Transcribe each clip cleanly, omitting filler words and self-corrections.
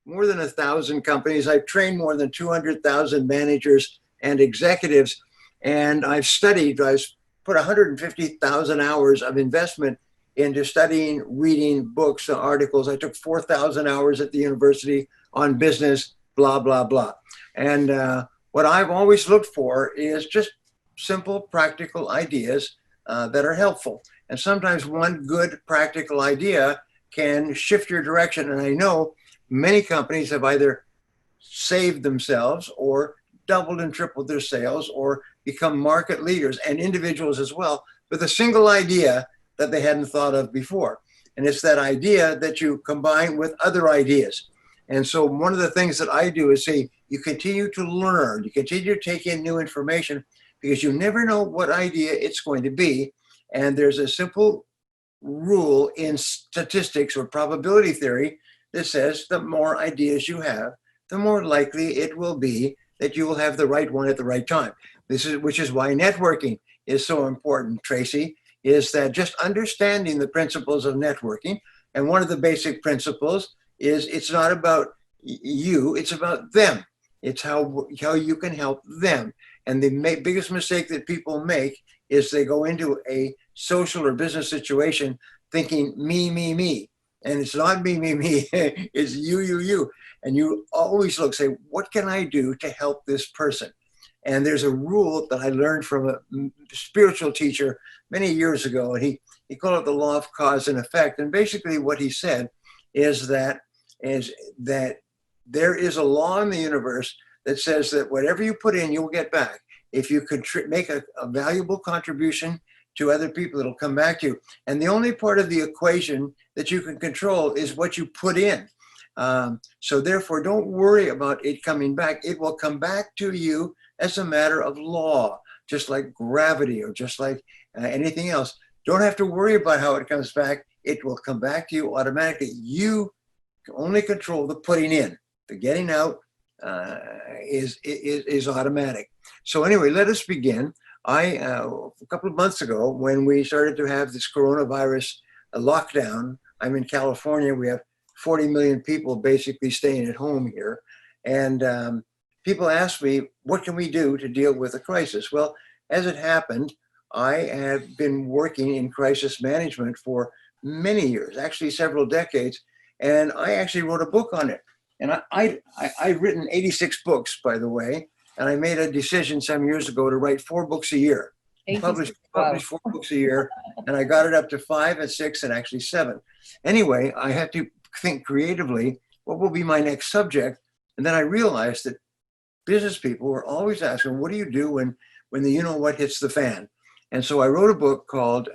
more than 1,000 companies. I've trained more than 200,000 managers and executives. And I've put 150,000 hours of investment into studying, reading books, articles. I took 4,000 hours at the university on business, blah, blah, blah. And what I've always looked for is just simple, practical ideas that are helpful. And sometimes one good practical idea can shift your direction. And I know many companies have either saved themselves or doubled and tripled their sales or become market leaders, and individuals as well, with a single idea that they hadn't thought of before. And it's that idea that you combine with other ideas. And so one of the things that I do is say, you continue to learn, you continue to take in new information, because you never know what idea it's going to be. And there's a simple rule in statistics or probability theory that says the more ideas you have, the more likely it will be that you will have the right one at the right time. Which is why networking is so important, Tracy, is that just understanding the principles of networking. And one of the basic principles is it's not about you, it's about them. It's how you can help them. And the biggest mistake that people make is they go into a social or business situation thinking me, me, me. And it's not me, me, me, it's you, you, you. And you always say, what can I do to help this person? And there's a rule that I learned from a spiritual teacher many years ago, and he called it the law of cause and effect. And basically what he said is that there is a law in the universe that says that whatever you put in, you'll get back. If you could make a valuable contribution to other people, it'll come back to you. And the only part of the equation that you can control is what you put in. So therefore, don't worry about it coming back. It will come back to you as a matter of law, just like gravity or just like anything else. Don't have to worry about how it comes back. It will come back to you automatically. You can only control the putting in. The getting out is automatic. So anyway, let us begin. A couple of months ago, when we started to have this coronavirus lockdown, I'm in California. We have 40 million people basically staying at home here. And people ask me, what can we do to deal with the crisis? Well, as it happened, I have been working in crisis management for many years, actually several decades. And I actually wrote a book on it. And I've written 86 books, by the way. And I made a decision some years ago to write 4 books a year. Publish 4 books a year. And I got it up to 5 and 6 and actually 7. Anyway, I had to think creatively, what will be my next subject? And then I realized that business people were always asking, what do you do when the you-know-what hits the fan? And so I wrote a book called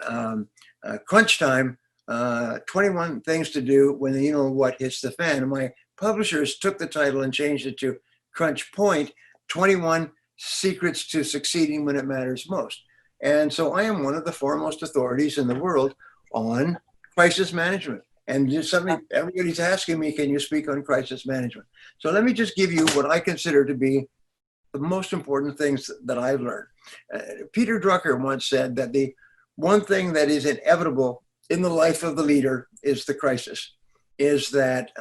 Crunch Time, 21 Things to Do When the You-Know-What Hits the Fan. And my publishers took the title and changed it to Crunch Point, 21 Secrets to Succeeding When It Matters Most. And so I am one of the foremost authorities in the world on crisis management. And just everybody's asking me, can you speak on crisis management? So let me just give you what I consider to be the most important things that I've learned. Peter Drucker once said that the one thing that is inevitable in the life of the leader is the crisis, is that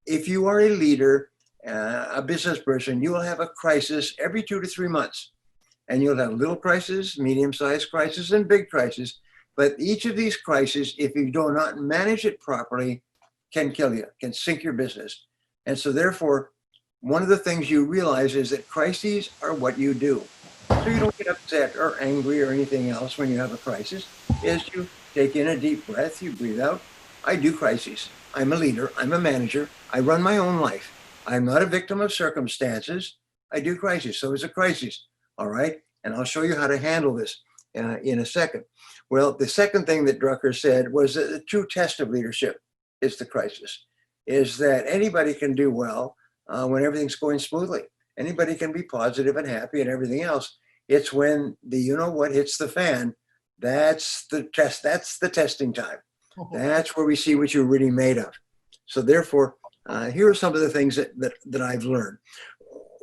if you are a leader, a business person, you will have a crisis every 2 to 3 months. And you'll have little crises, medium-sized crises, and big crises. But each of these crises, if you do not manage it properly, can kill you, can sink your business. And so therefore, one of the things you realize is that crises are what you do. So you don't get upset or angry or anything else when you have a crisis, is you take in a deep breath, you breathe out. I do crises. I'm a leader, I'm a manager, I run my own life. I'm not a victim of circumstances. I do crises, so it's a crisis, all right? And I'll show you how to handle this in a second. Well, the second thing that Drucker said was that the true test of leadership is the crisis, is that anybody can do well when everything's going smoothly. Anybody can be positive and happy and everything else. It's when the you-know-what hits the fan, that's the test, that's the testing time. That's where we see what you're really made of. So therefore, here are some of the things that I've learned.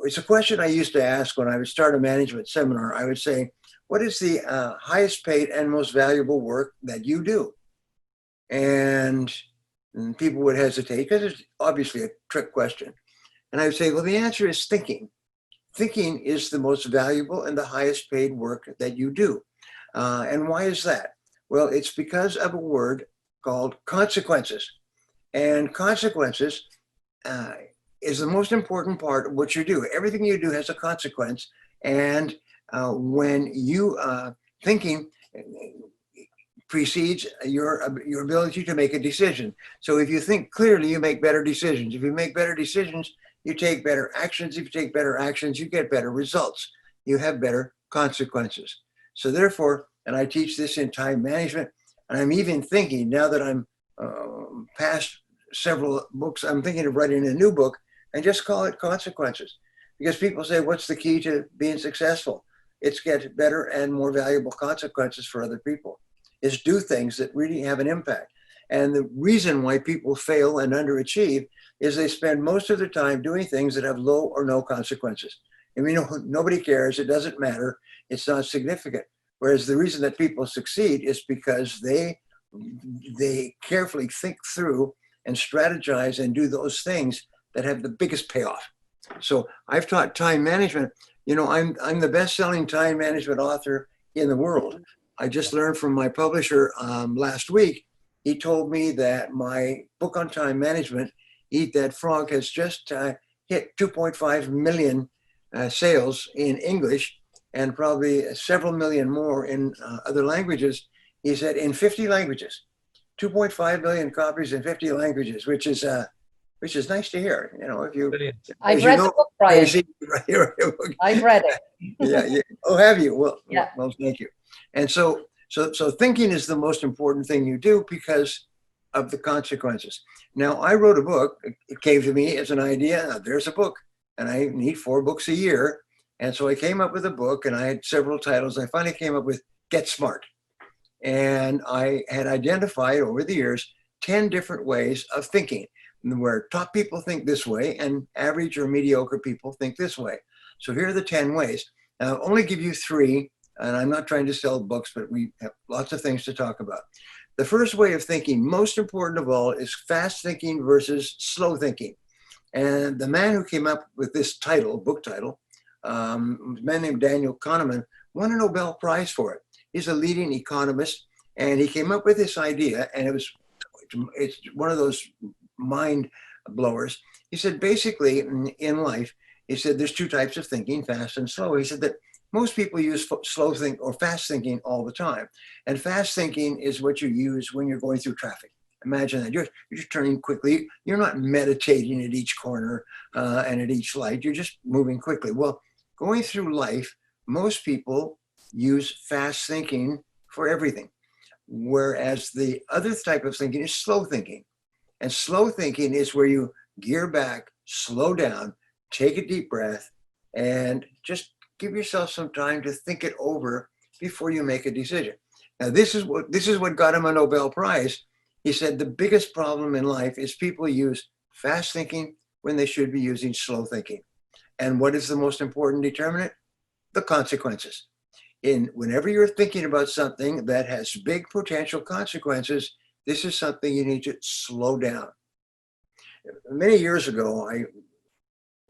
It's a question I used to ask when I would start a management seminar. I would say, what is the highest paid and most valuable work that you do? And And people would hesitate because it's obviously a trick question. And I would say, well, the answer is thinking. Thinking is the most valuable and the highest paid work that you do. And why is that? Well, it's because of a word called consequences. And consequences is the most important part of what you do. Everything you do has a consequence. And when you thinking precedes your ability to make a decision. So if you think clearly, you make better decisions. If you make better decisions, you take better actions. If you take better actions, you get better results. You have better consequences. So therefore, and I teach this in time management, and I'm even thinking now that I'm past several books, I'm thinking of writing a new book and just call it consequences. Because people say, what's the key to being successful? It's get better and more valuable consequences for other people. Is do things that really have an impact. And the reason why people fail and underachieve is they spend most of their time doing things that have low or no consequences. I mean, nobody cares, it doesn't matter, it's not significant. Whereas the reason that people succeed is because they carefully think through and strategize and do those things that have the biggest payoff. So I've taught time management. You know, I'm the best-selling time management author in the world. I just learned from my publisher last week. He told me that my book on time management, Eat That Frog, has just hit 2.5 million sales in English and probably several million more in other languages. He said in 50 languages, 2.5 million copies in 50 languages, which is nice to hear. You know, if you, I've read the book, Brian. I've read it. Yeah. Oh, have you? Well, yeah. Well, thank you. And so thinking is the most important thing you do because of the consequences. Now, I wrote a book. It came to me as an idea. Now, there's a book, and I need 4 books a year. And so I came up with a book, and I had several titles. I finally came up with Get Smart. And I had identified over the years 10 different ways of thinking, where top people think this way and average or mediocre people think this way. So here are the 10 ways. Now, I'll only give you 3, and I'm not trying to sell books, but we have lots of things to talk about. The first way of thinking, most important of all, is fast thinking versus slow thinking. And the man who came up with this title, book title, a man named Daniel Kahneman, won a Nobel Prize for it. He's a leading economist, and he came up with this idea, and it's one of those mind blowers. He said, basically, in life, he said there's 2 types of thinking, fast and slow. He said that most people use slow think or fast thinking all the time. And fast thinking is what you use when you're going through traffic. Imagine that. You're just turning quickly. You're not meditating at each corner and at each light. You're just moving quickly. Well, going through life, most people use fast thinking for everything. Whereas the other type of thinking is slow thinking. And slow thinking is where you gear back, slow down, take a deep breath, and just give yourself some time to think it over before you make a decision. Now, this is what got him a Nobel Prize. He said the biggest problem in life is people use fast thinking when they should be using slow thinking. And what is the most important determinant? The consequences. Whenever you're thinking about something that has big potential consequences, this is something you need to slow down. Many years ago, I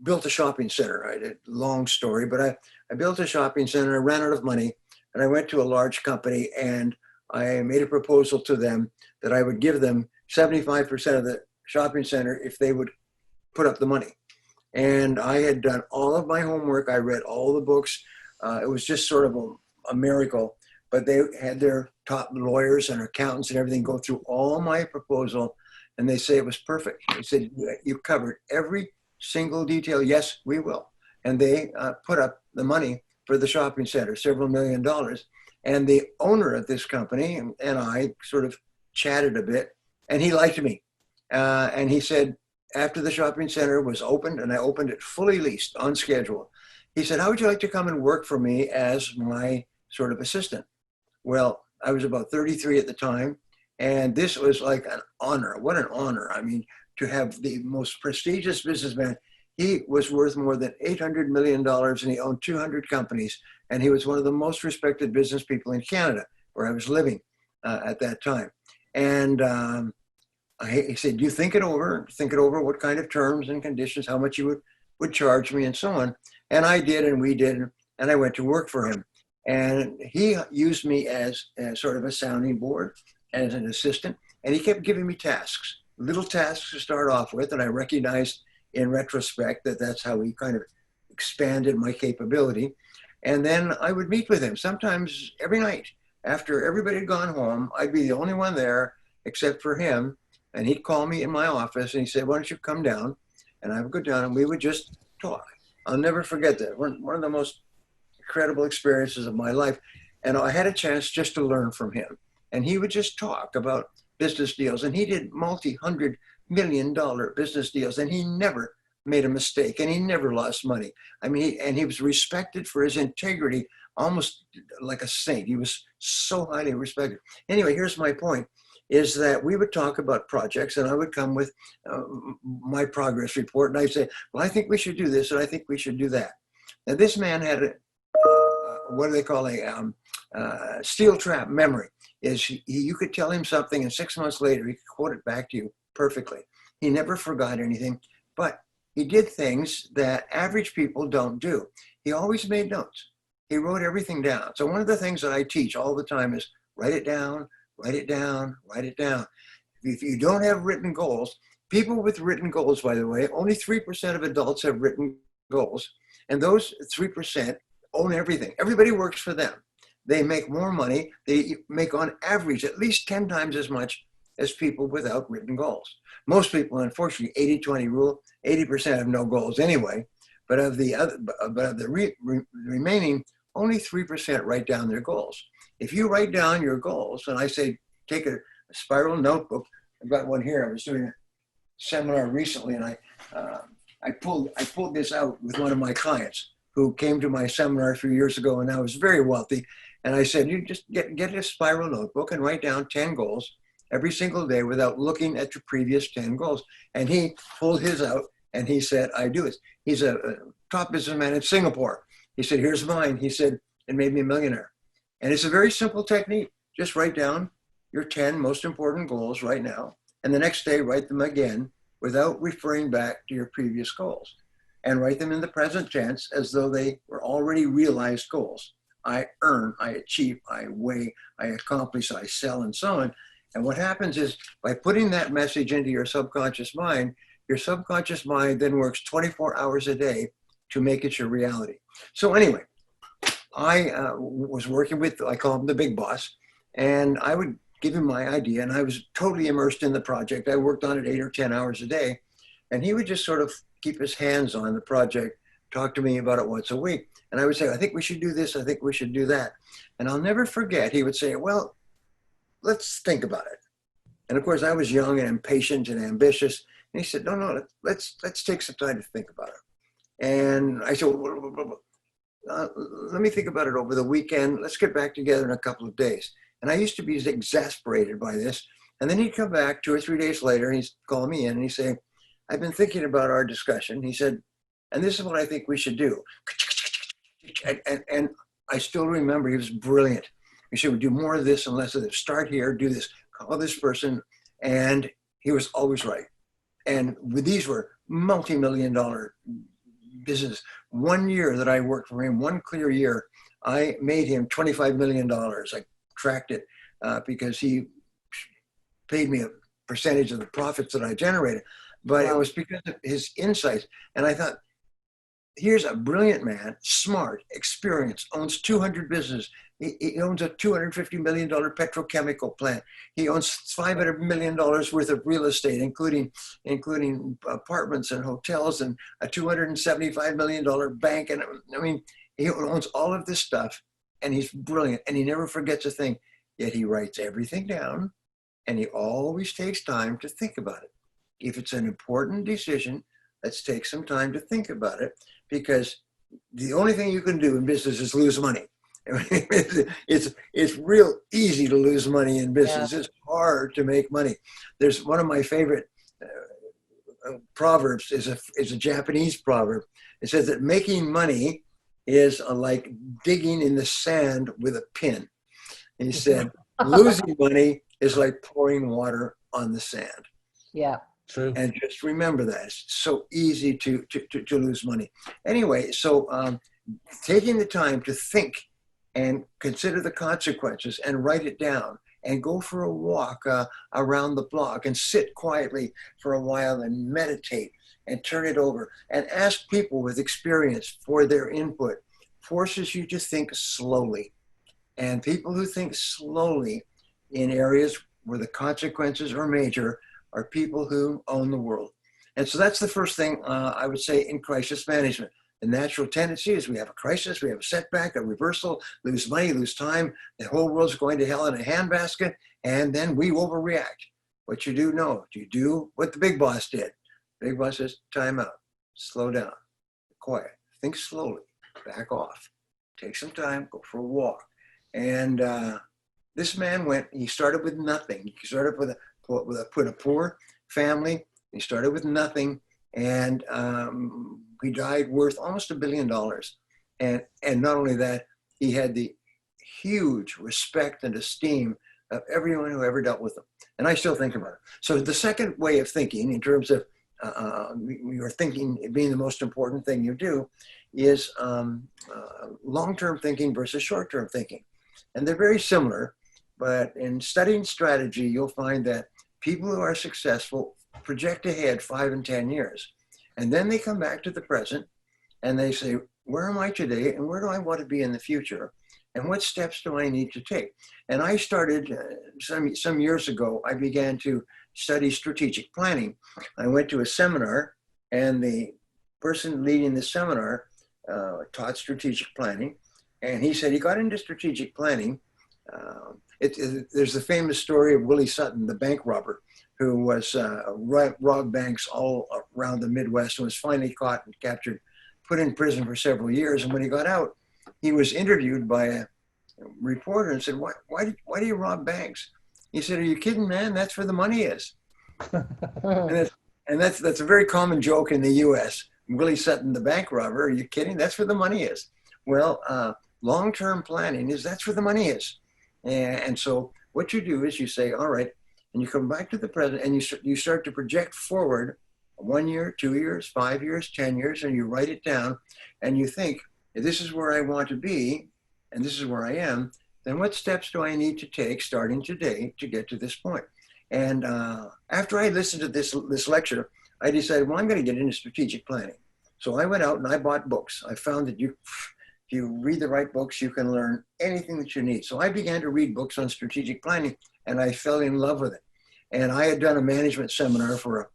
built a shopping center. I did a long story, but I built a shopping center. I ran out of money, and I went to a large company, and I made a proposal to them that I would give them 75% of the shopping center if they would put up the money. And I had done all of my homework. I read all the books. It was just sort of a miracle. But they had their top lawyers and accountants and everything go through all my proposal, and they say it was perfect. They said, you covered every single detail. Yes, we will. And they put up the money for the shopping center, several $1 million. And the owner of this company and I sort of chatted a bit, and he liked me. And he said, after the shopping center was opened, and I opened it fully leased on schedule, he said, how would you like to come and work for me as my sort of assistant? Well, I was about 33 at the time, and this was like an honor. What an honor. I mean, to have the most prestigious businessman. He was worth more than $800 million, and he owned 200 companies, and he was one of the most respected business people in Canada, where I was living at that time. And he said, you think it over what kind of terms and conditions, how much you would charge me and so on. And I did, and we did, and I went to work for him. And he used me as sort of a sounding board, as an assistant, and he kept giving me tasks, little tasks to start off with. And I recognized in retrospect that that's how he kind of expanded my capability. And then I would meet with him sometimes every night. After everybody had gone home, I'd be the only one there except for him. And he'd call me in my office and he said, why don't you come down? And I would go down and we would just talk. I'll never forget that. One of the most incredible experiences of my life. And I had a chance just to learn from him. And he would just talk about business deals. And he did multi-$100 million business deals. And he never made a mistake. And he never lost money. I mean, he was respected for his integrity, almost like a saint. He was so highly respected. Anyway, here's my point, is that we would talk about projects and I would come with my progress report. And I'd say, well, I think we should do this and I think we should do that. Now, this man had what do they call a steel trap memory. You could tell him something and 6 months later, he could quote it back to you perfectly. He never forgot anything, but he did things that average people don't do. He always made notes. He wrote everything down. So one of the things that I teach all the time is write it down, write it down, write it down. If you don't have written goals, people with written goals, by the way, only 3% of adults have written goals. And those 3% own everything. Everybody works for them. They make more money. They make on average at least 10 times as much as people without written goals. Most people, unfortunately, 80-20 rule, 80% have no goals anyway. But of the remaining, only 3% write down their goals. If you write down your goals, and I say, take a spiral notebook. I've got one here. I was doing a seminar recently, and I pulled this out with one of my clients who came to my seminar a few years ago, and now is very wealthy. And I said, you just get a spiral notebook and write down 10 goals every single day without looking at your previous 10 goals. And he pulled his out and he said, I do it. He's a top businessman in Singapore. He said, here's mine. He said, it made me a millionaire. And it's a very simple technique. Just write down your 10 most important goals right now. And the next day, write them again without referring back to your previous goals. And write them in the present tense as though they were already realized goals. I earn, I achieve, I weigh, I accomplish, I sell, and so on. And what happens is by putting that message into your subconscious mind then works 24 hours a day to make it your reality. So anyway, I was working with, I call him the big boss, and I would give him my idea, and I was totally immersed in the project. I worked on it 8 or 10 hours a day, and he would just sort of keep his hands on the project, talk to me about it once a week. And I would say, I think we should do this. I think we should do that. And I'll never forget, he would say, well, let's think about it. And of course, I was young and impatient and ambitious. And he said, no, let's take some time to think about it. And I said, let me think about it over the weekend. Let's get back together in a couple of days. And I used to be exasperated by this. And then he'd come back 2 or 3 days later, and he'd call me in and he'd say, I've been thinking about our discussion. He said, and this is what I think we should do. And I still remember he was brilliant. He said, we do more of this and less of this. Start here, do this, call this person. And he was always right. And these were multi-million-dollar business. 1 year that I worked for him, one clear year, I made him $25 million. I tracked it because he paid me a percentage of the profits that I generated. But it was because of his insights. And I thought, here's a brilliant man, smart, experienced, owns 200 businesses. He owns a $250 million petrochemical plant. He owns $500 million worth of real estate, including apartments and hotels, and a $275 million bank. And I mean, he owns all of this stuff, and he's brilliant, and he never forgets a thing. Yet he writes everything down, and he always takes time to think about it. If it's an important decision, let's take some time to think about it, because the only thing you can do in business is lose money. It's real easy to lose money in business. Yeah. It's hard to make money. There's one of my favorite proverbs is a Japanese proverb. It says that making money is like digging in the sand with a pin. And he said, losing money is like pouring water on the sand. Yeah. True. And just remember that. It's so easy to lose money. Anyway, so taking the time to think and consider the consequences and write it down and go for a walk around the block and sit quietly for a while and meditate and turn it over and ask people with experience for their input forces you to think slowly. And people who think slowly in areas where the consequences are major are people who own the world. And so that's the first thing I would say in crisis management. The natural tendency is we have a crisis, we have a setback, a reversal, lose money, lose time, the whole world's going to hell in a handbasket, and then we overreact. What you do, no, you do what the big boss did. Big boss says, time out, slow down, quiet, think slowly, back off, take some time, go for a walk. And this man he started with nothing. He started with a poor family. He started with nothing, and he died worth almost $1 billion. And not only that, he had the huge respect and esteem of everyone who ever dealt with him. And I still think about it. So the second way of thinking, in terms of your thinking being the most important thing you do, is long-term thinking versus short-term thinking. And they're very similar, but in studying strategy, you'll find that people who are successful project ahead 5 and 10 years. And then they come back to the present and they say, where am I today and where do I want to be in the future? And what steps do I need to take? And I started some years ago, I began to study strategic planning. I went to a seminar, and the person leading the seminar taught strategic planning. And he said he got into strategic planning. There's the famous story of Willie Sutton, the bank robber, who was robbed banks all around the Midwest and was finally caught and captured, put in prison for several years. And when he got out, he was interviewed by a reporter and said, why do you rob banks? He said, are you kidding, man? That's where the money is. and that's a very common joke in the U.S. Willie Sutton, the bank robber, are you kidding? That's where the money is. Well, long-term planning that's where the money is. And so what you do is you say, all right, and you come back to the present and you start to project forward 1 year, 2 years, 5 years, 10 years, and you write it down and you think, if this is where I want to be and this is where I am, then what steps do I need to take starting today to get to this point? And after I listened to this lecture, I decided, well, I'm going to get into strategic planning. So I went out and I bought books. I found that if you read the right books, you can learn anything that you need. So I began to read books on strategic planning, and I fell in love with it. And I had done a management seminar for a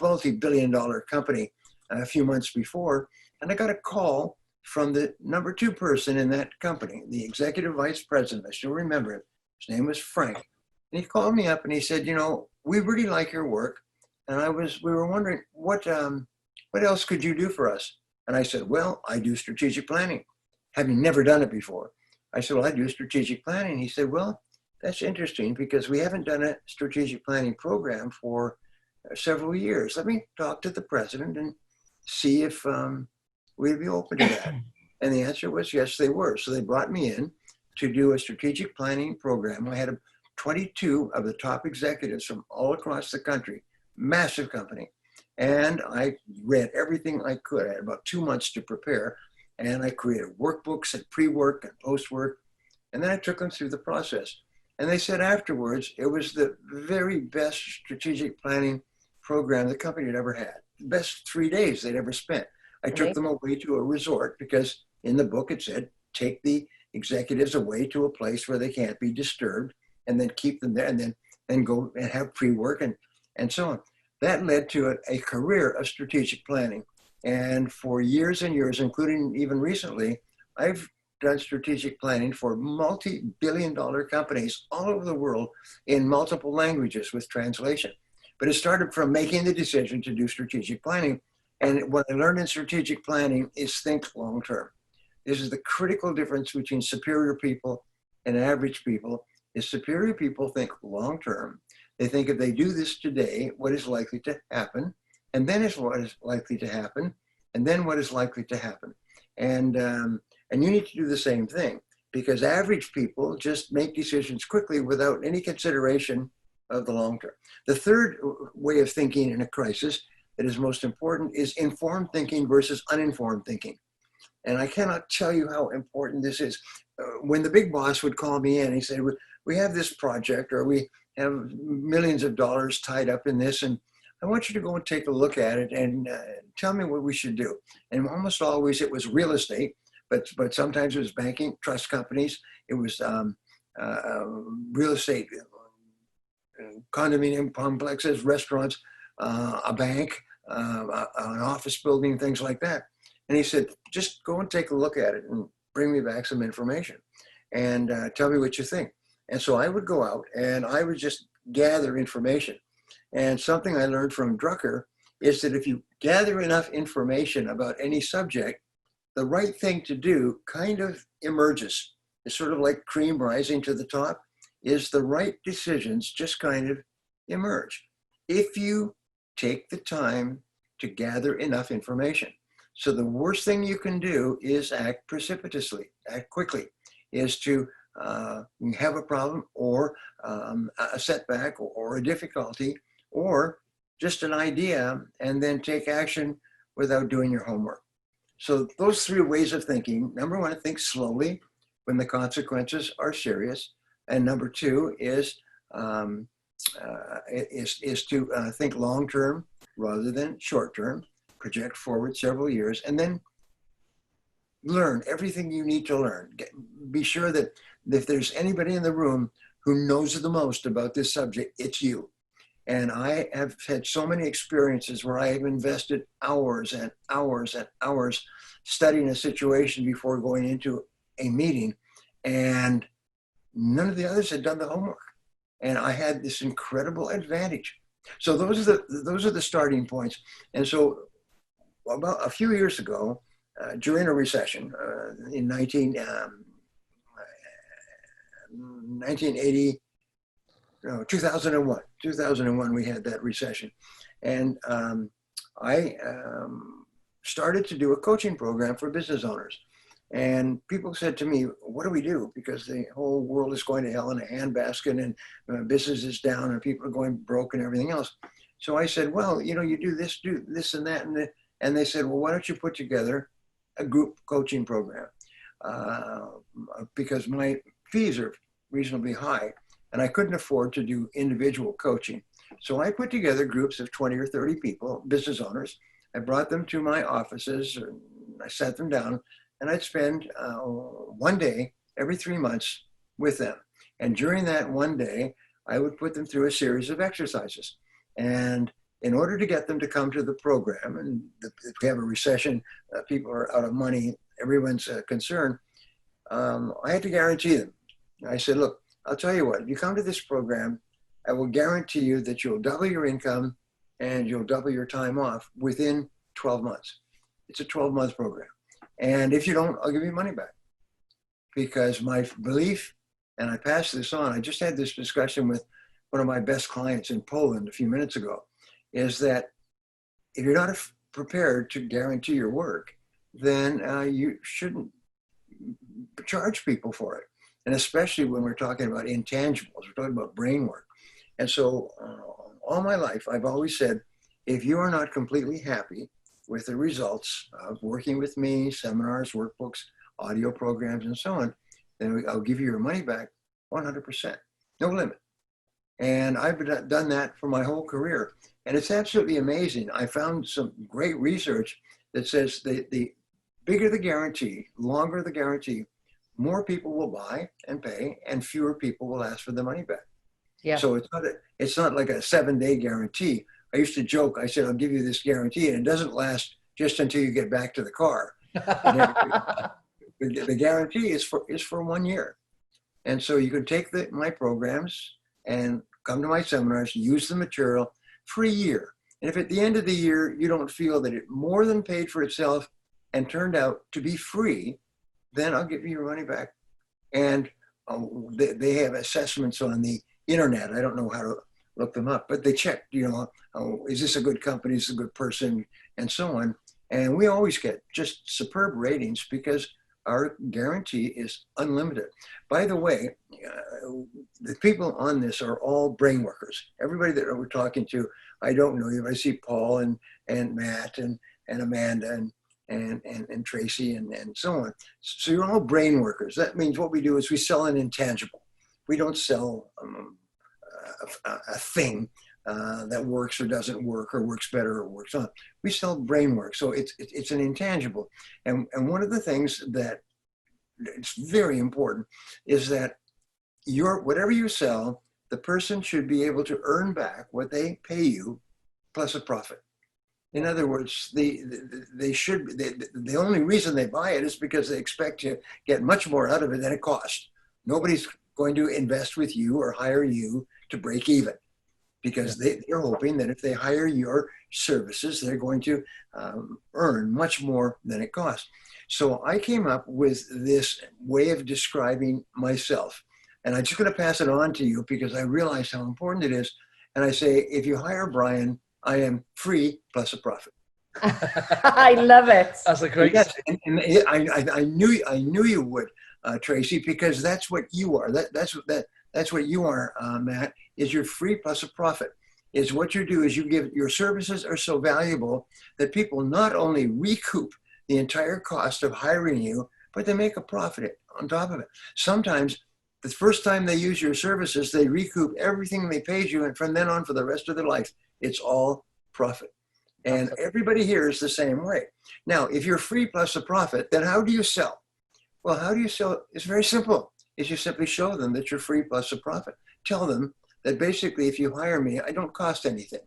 multi-billion-dollar company a few months before, and I got a call from the number 2 person in that company, the executive vice president. I still remember it. His name was Frank. And he called me up and he said, we really like your work. And we were wondering, what else could you do for us? And I said, well, I do strategic planning, having never done it before. I said, well, I do strategic planning. He said, well, that's interesting because we haven't done a strategic planning program for several years. Let me talk to the president and see if we'd be open to that. And the answer was yes, they were. So they brought me in to do a strategic planning program. I had 22 of the top executives from all across the country, massive company. And I read everything I could. I had about 2 months to prepare. And I created workbooks and pre-work and post-work. And then I took them through the process. And they said afterwards, it was the very best strategic planning program the company had ever had. The best 3 days they'd ever spent. I took them away to a resort because in the book it said, take the executives away to a place where they can't be disturbed and then keep them there and then go and have pre-work and so on. That led to a career of strategic planning. And for years and years, including even recently, I've done strategic planning for multi-billion-dollar companies all over the world in multiple languages with translation. But it started from making the decision to do strategic planning. And what I learned in strategic planning is think long-term. This is the critical difference between superior people and average people. Is superior people think long-term. They think if they do this today, what is likely to happen, and then is what is likely to happen, and then what is likely to happen. And you need to do the same thing because average people just make decisions quickly without any consideration of the long term. The third way of thinking in a crisis that is most important is informed thinking versus uninformed thinking. And I cannot tell you how important this is. When the big boss would call me in, he said, we have this project, or we have millions of dollars tied up in this, and I want you to go and take a look at it and tell me what we should do. And almost always it was real estate, but sometimes it was banking, trust companies. It was real estate, condominium complexes, restaurants, a bank, an office building, things like that. And he said, just go and take a look at it and bring me back some information and tell me what you think. And so I would go out and I would just gather information. And something I learned from Drucker is that if you gather enough information about any subject, the right thing to do kind of emerges. It's sort of like cream rising to the top, is the right decisions just kind of emerge if you take the time to gather enough information. So the worst thing you can do is act precipitously, act quickly, is to have a problem or a setback or a difficulty or just an idea and then take action without doing your homework. So those three ways of thinking: number one, think slowly when the consequences are serious, and number two is to think long term rather than short term, project forward several years, and then learn everything you need to learn. Be sure that if there's anybody in the room who knows the most about this subject, it's you. And I have had so many experiences where I have invested hours and hours and hours studying a situation before going into a meeting, and none of the others had done the homework. And I had this incredible advantage. So those are the starting points. And so about a few years ago, during a recession in 1980, no, 2001, we had that recession. And I started to do a coaching program for business owners. And people said to me, what do we do? Because the whole world is going to hell in a handbasket, and business is down and people are going broke and everything else. So I said, well, you do this and that. And they said, well, why don't you put together a group coaching program? Because my fees are reasonably high and I couldn't afford to do individual coaching. So I put together groups of 20 or 30 people, business owners. I brought them to my offices, and I sat them down, and I'd spend one day every 3 months with them. And during that one day, I would put them through a series of exercises. And in order to get them to come to the program, and if we have a recession, people are out of money, everyone's concerned, I had to guarantee them. I said, look, I'll tell you what, if you come to this program, I will guarantee you that you'll double your income and you'll double your time off within 12 months. It's a 12-month program. And if you don't, I'll give you money back. Because my belief, and I passed this on, I just had this discussion with one of my best clients in Poland a few minutes ago, is that if you're not prepared to guarantee your work, then you shouldn't charge people for it. And especially when we're talking about intangibles, we're talking about brain work. And so all my life, I've always said, if you are not completely happy with the results of working with me, seminars, workbooks, audio programs, and so on, then I'll give you your money back 100%, no limit. And I've done that for my whole career. And it's absolutely amazing. I found some great research that says the bigger the guarantee, longer the guarantee, more people will buy and pay, and fewer people will ask for the money back. Yeah. So it's not like a 7-day guarantee. I used to joke, I said, I'll give you this guarantee, and it doesn't last just until you get back to the car. The guarantee is for 1 year. And so you can take my programs and come to my seminars, use the material for a year. And if at the end of the year, you don't feel that it more than paid for itself and turned out to be free, then I'll give you your money back. And they have assessments on the internet. I don't know how to look them up, but they check, is this a good company? Is this a good person? And so on. And we always get just superb ratings because our guarantee is unlimited. By the way, the people on this are all brain workers. Everybody that we're talking to, I don't know you, but I see Paul and Matt and Amanda and Tracy and so on. So you're all brain workers. That means what we do is we sell an intangible. We don't sell a thing that works or doesn't work or works better or works not. We sell brain work. So it's an intangible. And one of the things that it's very important is that whatever you sell, the person should be able to earn back what they pay you plus a profit. In other words, the only reason they buy it is because they expect to get much more out of it than it costs. Nobody's going to invest with you or hire you to break even, because they're hoping that if they hire your services, they're going to earn much more than it costs. So I came up with this way of describing myself. And I'm just going to pass it on to you because I realize how important it is. And I say, if you hire Brian, I am free plus a profit. I love it. That's a great. Yes, and I knew you would, Tracy, because that's what you are. That's what you are, Matt. Is you're free plus a profit. Is what you do is you give your services are so valuable that people not only recoup the entire cost of hiring you, but they make a profit on top of it. Sometimes the first time they use your services, they recoup everything they paid you, and from then on for the rest of their life, it's all profit. And everybody here is the same way. Now, if you're free plus a profit, then how do you sell? Well, how do you sell? It's very simple. Is you simply show them that you're free plus a profit. Tell them that basically if you hire me, I don't cost anything.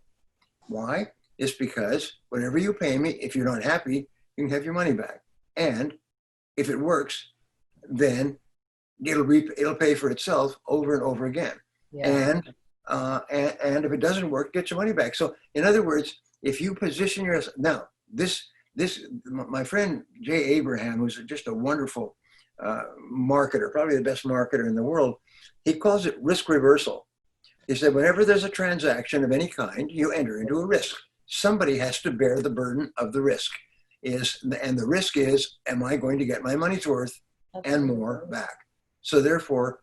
Why? It's because whatever you pay me, if you're not happy, you can have your money back. And if it works, then it'll pay for itself over and over again. Yeah. And if it doesn't work, get your money back. So in other words, if you position yourself, now my friend Jay Abraham, who's just a wonderful marketer, probably the best marketer in the world, he calls it risk reversal. He said, whenever there's a transaction of any kind, you enter into a risk. Somebody has to bear the burden of the risk. And the risk is, am I going to get my money's worth and more back? So therefore,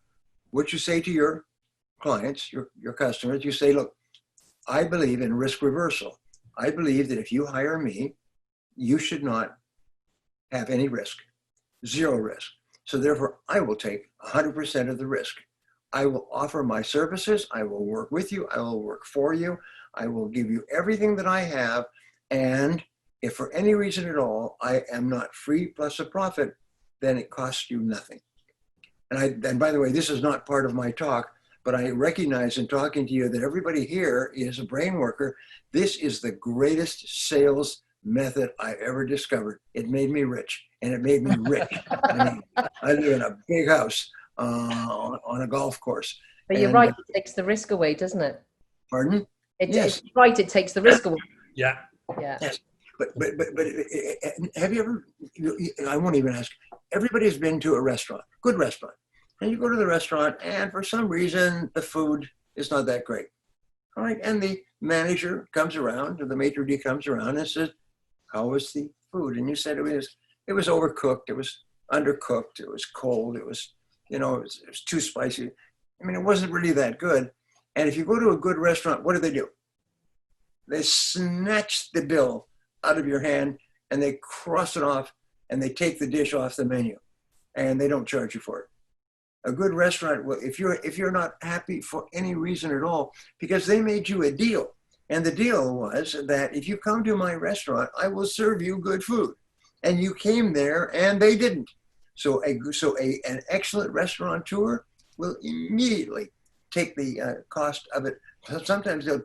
what you say to your clients, your customers, you say, look, I believe in risk reversal. I believe that if you hire me, you should not have any risk, zero risk. So therefore, I will take 100% of the risk. I will offer my services. I will work with you. I will work for you. I will give you everything that I have. And if for any reason at all, I am not free plus a profit, then it costs you nothing. And by the way, this is not part of my talk, but I recognize in talking to you that everybody here is a brain worker. This is the greatest sales method I ever discovered. It made me rich, and it made me rich. I live in a big house on a golf course. But you're right, it takes the risk away, doesn't it? Pardon? Yes. It's right, it takes the risk away. Yeah. Yes. But have you ever, I won't even ask, everybody's been to a restaurant, good restaurant. And you go to the restaurant and for some reason, the food is not that great. All right. And the manager comes around, or the maitre d' comes around and says, how was the food? And you said it was overcooked. It was undercooked. It was cold. It was, it was too spicy. I mean, it wasn't really that good. And if you go to a good restaurant, what do? They snatch the bill out of your hand and they cross it off and they take the dish off the menu and they don't charge you for it. A good restaurant, if you're not happy for any reason at all, because they made you a deal. And the deal was that if you come to my restaurant, I will serve you good food. And you came there and they didn't. So an excellent restaurateur will immediately take the cost of it. Sometimes they'll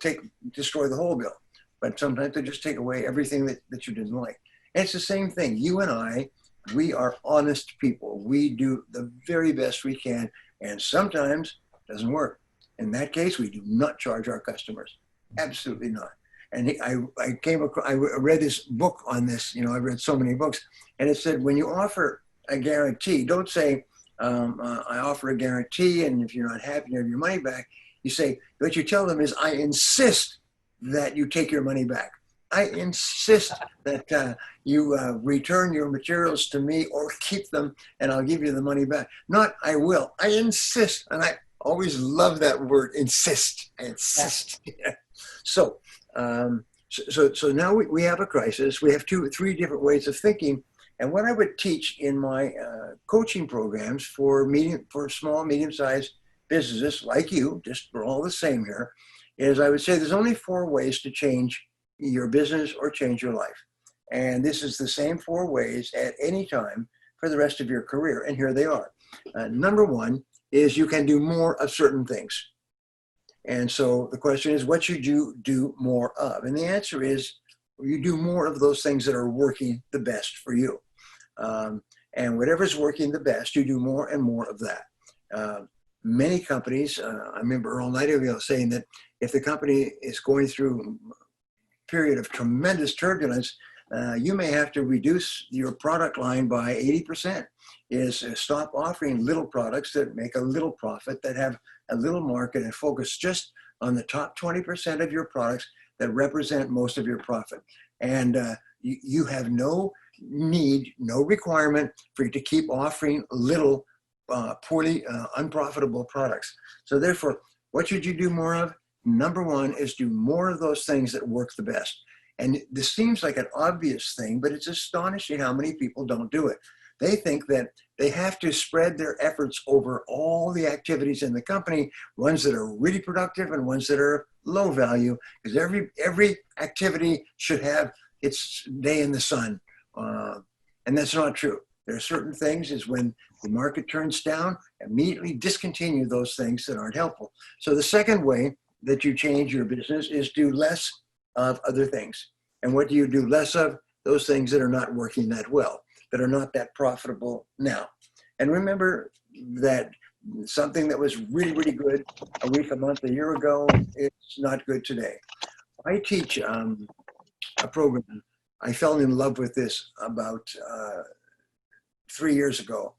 destroy the whole bill, but sometimes they just take away everything that you didn't like. And it's the same thing. You and I, we are honest people. We do the very best we can, and sometimes it doesn't work. In that case, we do not charge our customers. Absolutely not. And I read this book on this. I've read so many books, and it said when you offer a guarantee, don't say I offer a guarantee, and if you're not happy, you have your money back. You say what you tell them is I insist that you take your money back. I insist that you return your materials to me or keep them and I'll give you the money back. Not I will. I insist. And I always love that word, insist. I insist. Yeah. So, so now we have a crisis. We have three different ways of thinking. And what I would teach in my coaching programs for small, medium-sized businesses like you, just we're all the same here, is I would say there's only four ways to change your business or change your life. And this is the same four ways at any time for the rest of your career. And here they are. Number one is you can do more of certain things. And so the question is, what should you do more of? And the answer is, you do more of those things that are working the best for you. And whatever's working the best, you do more and more of that. Many companies, I remember Earl Nightingale saying that if the company is going through a period of tremendous turbulence, you may have to reduce your product line by 80%. Is stop offering little products that make a little profit, that have a little market, and focus just on the top 20% of your products that represent most of your profit. And you have no need, no requirement for you to keep offering little poorly unprofitable products. So therefore, what should you do more of? Number one is do more of those things that work the best. And this seems like an obvious thing, but it's astonishing how many people don't do it. They think that they have to spread their efforts over all the activities in the company, ones that are really productive and ones that are low value, because every activity should have its day in the sun. And that's not true. There are certain things is when the market turns down, immediately discontinue those things that aren't helpful. So the second way that you change your business is do less of other things. And what do you do less of? Those things that are not working that well, that are not that profitable now. And remember that something that was really, really good a week, a month, a year ago, it's not good today. I teach a program. I fell in love with this about 3 years ago.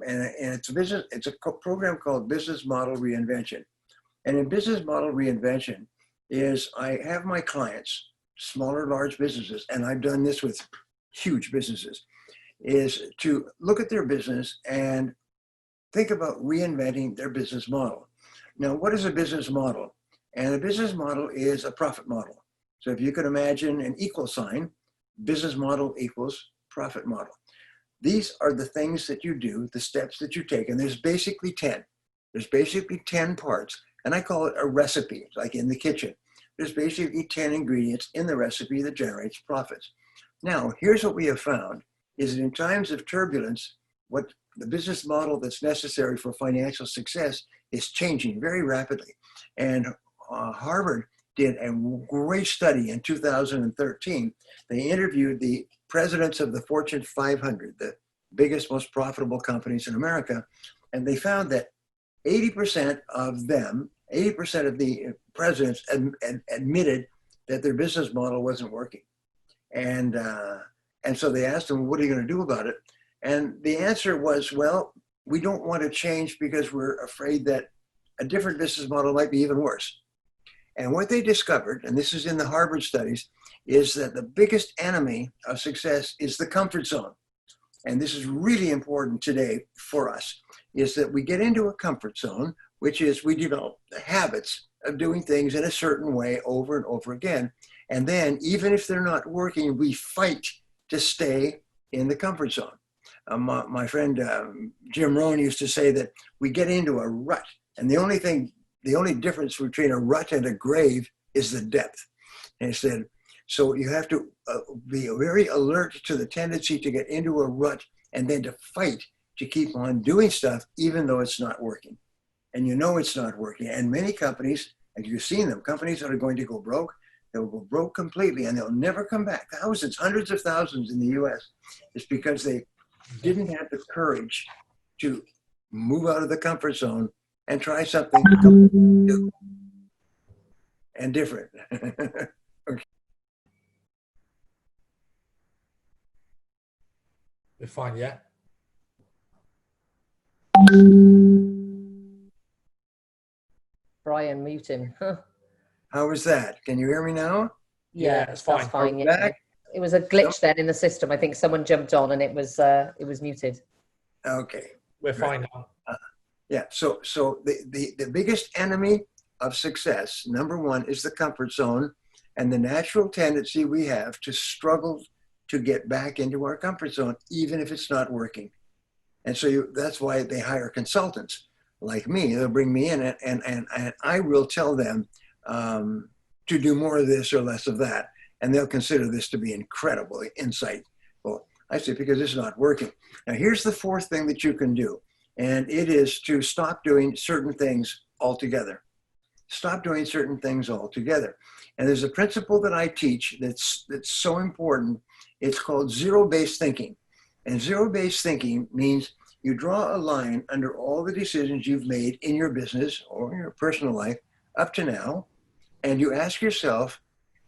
And it's a program called Business Model Reinvention. And in Business Model Reinvention is I have my clients, small or large businesses, and I've done this with huge businesses, is to look at their business and think about reinventing their business model. Now, what is a business model? And a business model is a profit model. So if you could imagine an equal sign, business model equals profit model. These are the things that you do, the steps that you take, and there's basically 10. There's basically 10 parts, and I call it a recipe, like in the kitchen. There's basically 10 ingredients in the recipe that generates profits. Now, here's what we have found, is that in times of turbulence, what the business model that's necessary for financial success is changing very rapidly. And Harvard did a great study in 2013. They interviewed the presidents of the Fortune 500, the biggest, most profitable companies in America, and they found that 80% of them, 80% of the presidents admitted that their business model wasn't working. And so they asked them, what are you going to do about it? And the answer was, well, we don't want to change because we're afraid that a different business model might be even worse. And what they discovered, and this is in the Harvard studies, is that the biggest enemy of success is the comfort zone. And this is really important today for us, is that we get into a comfort zone, which is we develop the habits of doing things in a certain way over and over again. And then even if they're not working, we fight to stay in the comfort zone. My friend Jim Rohn used to say that we get into a rut, and the only difference between a rut and a grave is the depth. And he said, so you have to be very alert to the tendency to get into a rut and then to fight to keep on doing stuff even though it's not working. And you know it's not working. And many companies, and you've seen them, companies that are going to go broke, they'll go broke completely and they'll never come back. Thousands, hundreds of thousands in the US. It's because they didn't have the courage to move out of the comfort zone and try something new and different. Okay. We're fine, yeah? Brian, mute him. How was that? Can you hear me now? Yeah, it's fine. that's fine. Yeah. Back. It was a glitch then in the system. I think someone jumped on and it was muted. Okay. We're fine now. Yeah. So the biggest enemy of success, number one, is the comfort zone and the natural tendency we have to struggle to get back into our comfort zone, even if it's not working. And so that's why they hire consultants like me. They'll bring me in and I will tell them to do more of this or less of that. And they'll consider this to be incredibly insightful. I say, because it's not working. Now, here's the fourth thing that you can do. And it is to stop doing certain things altogether. Stop doing certain things altogether. And there's a principle that I teach that's so important. It's called zero-based thinking. And zero-based thinking means you draw a line under all the decisions you've made in your business or your personal life up to now, and you ask yourself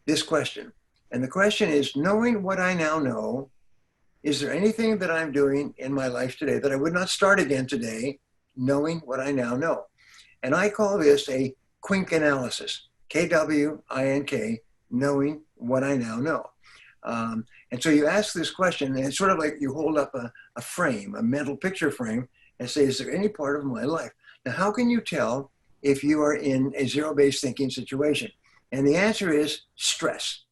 this question. And the question is, knowing what I now know, is there anything that I'm doing in my life today that I would not start again today, knowing what I now know? And I call this a Kwink analysis, Kwink, knowing what I now know. And so you ask this question, and it's sort of like you hold up a frame, a mental picture frame, and say, is there any part of my life? Now, how can you tell if you are in a zero-based thinking situation? And the answer is stress.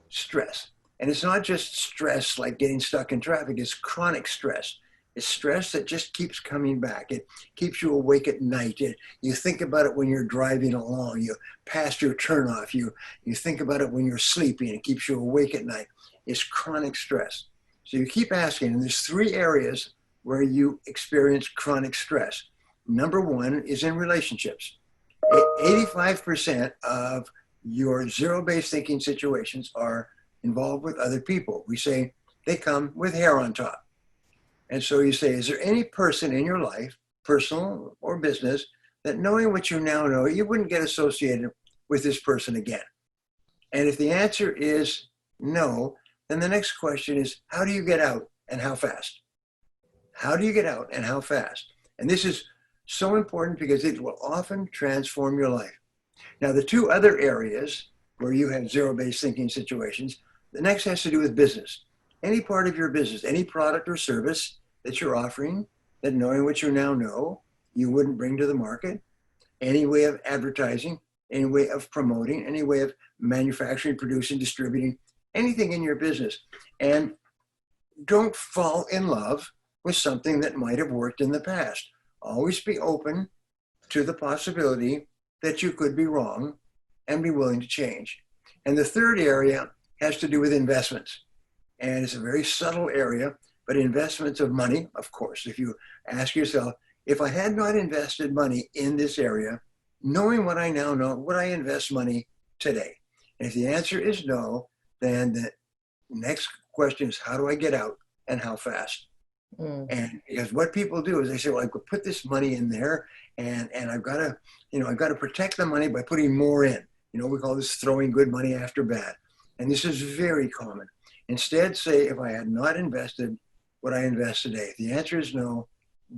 Stress. And it's not just stress like getting stuck in traffic, it's chronic stress. It's stress that just keeps coming back. It keeps you awake at night. You think about it when you're driving along. You pass your turnoff. You think about it when you're sleeping. It keeps you awake at night. It's chronic stress. So you keep asking, and there's three areas where you experience chronic stress. Number one is in relationships. 85% of your zero-based thinking situations are involved with other people. We say they come with hair on top. And so you say, is there any person in your life, personal or business, that knowing what you now know, you wouldn't get associated with this person again? And if the answer is no, then the next question is, how do you get out and how fast? How do you get out and how fast? And this is so important because it will often transform your life. Now, the two other areas where you have zero-based thinking situations, the next has to do with business. Any part of your business, any product or service that you're offering, that knowing what you now know, you wouldn't bring to the market, any way of advertising, any way of promoting, any way of manufacturing, producing, distributing, anything in your business. And don't fall in love with something that might have worked in the past. Always be open to the possibility that you could be wrong and be willing to change. And the third area has to do with investments. And it's a very subtle area, but investments of money, of course. If you ask yourself, if I had not invested money in this area, knowing what I now know, would I invest money today? And if the answer is no, then the next question is, how do I get out and how fast? And because what people do is they say, well, I could put this money in there and I've got to protect the money by putting more in. We call this throwing good money after bad. And this is very common. Instead, say, if I had not invested, would I invest today? If the answer is no,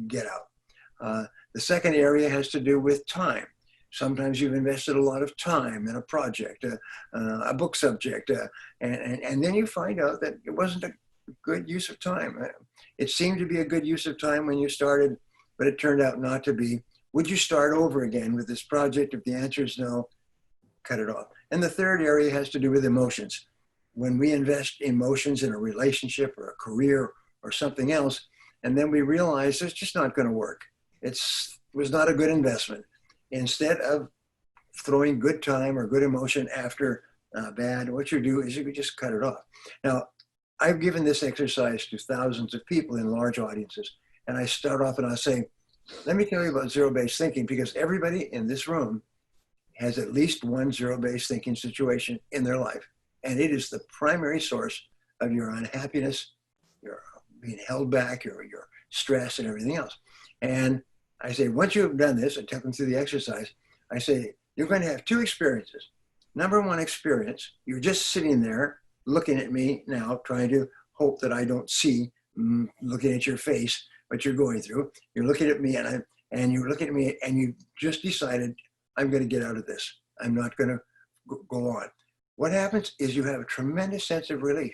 get out. The second area has to do with time. Sometimes you've invested a lot of time in a project, a book subject, and then you find out that it wasn't a good use of time. It seemed to be a good use of time when you started, but it turned out not to be. Would you start over again with this project? If the answer is no, cut it off. And the third area has to do with emotions. When we invest emotions in a relationship or a career or something else, and then we realize it's just not going to work. It was not a good investment. Instead of throwing good time or good emotion after bad, what you do is you could just cut it off. Now, I've given this exercise to thousands of people in large audiences, and I start off and I say, let me tell you about zero-based thinking, because everybody in this room has at least one zero-based thinking situation in their life. And it is the primary source of your unhappiness, your being held back, your stress and everything else. And I say, once you have done this, I take them through the exercise, I say, you're going to have two experiences. Number one experience, you're just sitting there looking at me now, trying to hope that I don't see, looking at your face, what you're going through. You're looking at me and you're looking at me and you just decided, I'm going to get out of this. I'm not going to go on. what happens is you have a tremendous sense of relief.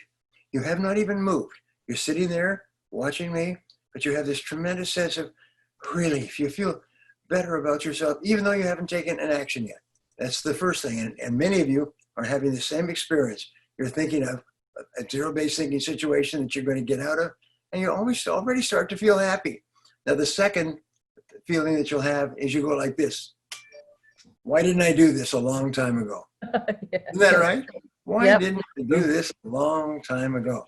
You have not even moved. You're sitting there watching me, but you have this tremendous sense of relief. You feel better about yourself, even though you haven't taken an action yet. That's the first thing. And many of you are having the same experience. You're thinking of a zero-based thinking situation that you're going to get out of, and you already start to feel happy. Now, the second feeling that you'll have is you go like this. Why didn't I do this a long time ago? Yeah. Isn't that right? Why Yep. didn't I do this a long time ago?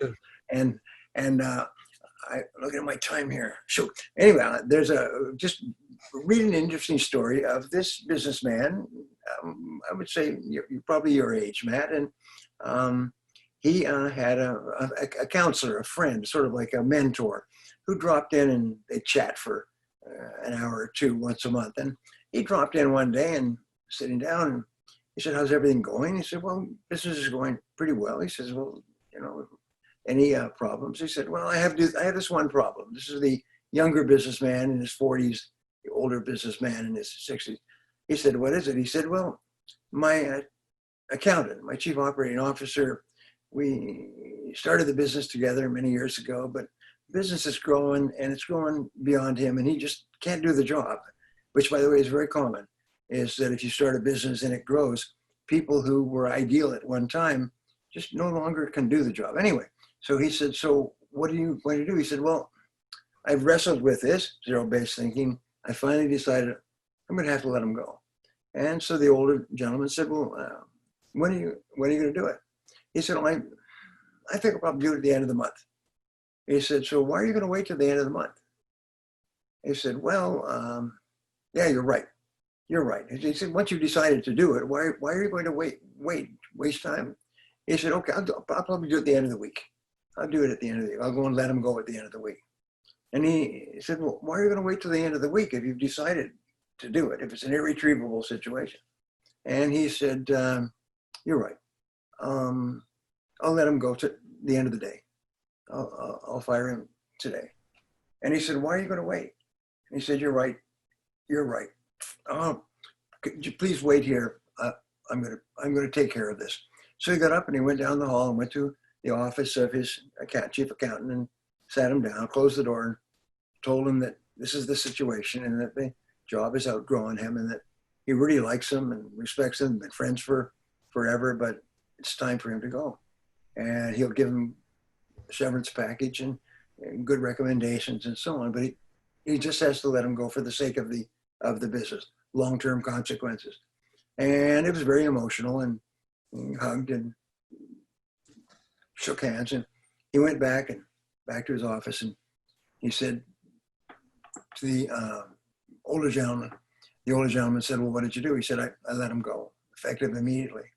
And I look at my time here. So anyway, there's just read an interesting story of this businessman. I would say you're probably your age, Matt, and he had a counselor, a friend, sort of like a mentor, who dropped in and they chat for an hour or two once a month. And he dropped in one day and sitting down, and he said, "How's everything going?" He said, "Well, business is going pretty well." He says, "Well, any problems?" He said, "Well, I have this one problem." This is the younger businessman in his 40s, the older businessman in his 60s. He said, "What is it?" He said, "Well, my accountant, my chief operating officer, we started the business together many years ago, but business is growing and it's growing beyond him, and he just can't do the job," which, by the way, is very common, is that if you start a business and it grows, people who were ideal at one time just no longer can do the job. Anyway, so he said, "So what are you going to do?" He said, "Well, I've wrestled with this zero-based thinking. I finally decided I'm going to have to let him go." And so the older gentleman said, "Well, when are you going to do it?" He said, "Well, I think I'll probably do it at the end of the month." He said, "So why are you going to wait till the end of the month?" He said, "Well, yeah, you're right. You're right." He said, "Once you've decided to do it, why are you going to waste time?" He said, "Okay, I'll probably do it at the end of the week. I'll do it at the end of the week. I'll go and let him go at the end of the week." And he said, "Well, why are you going to wait till the end of the week if you've decided to do it, if it's an irretrievable situation?" And he said, "You're right. I'll let him go to the end of the day. I'll fire him today." And he said, "Why are you going to wait?" And he said, "You're right. You're right. Could you please wait here? I'm going to take care of this." So he got up and he went down the hall and went to the office of his chief accountant and sat him down, closed the door, and told him that this is the situation and that the job is outgrowing him and that he really likes him and respects him, been friends for forever, but it's time for him to go. And he'll give him a severance package and good recommendations and so on, but he just has to let him go for the sake of the business, long-term consequences. And it was very emotional, and he hugged and shook hands, and he went back to his office, and he said to the older gentleman said, "Well, what did you do?" He said, I let him go, effective immediately.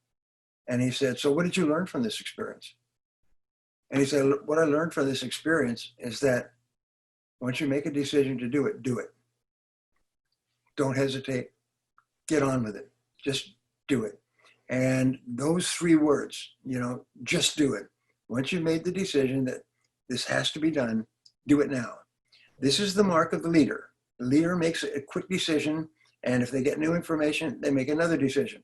And he said, "So what did you learn from this experience?" And he said, "What I learned from this experience is that once you make a decision to do it, do it. Don't hesitate. Get on with it. Just do it." And those three words, just do it. Once you've made the decision that this has to be done, do it now. This is the mark of the leader. The leader makes a quick decision, and if they get new information, they make another decision.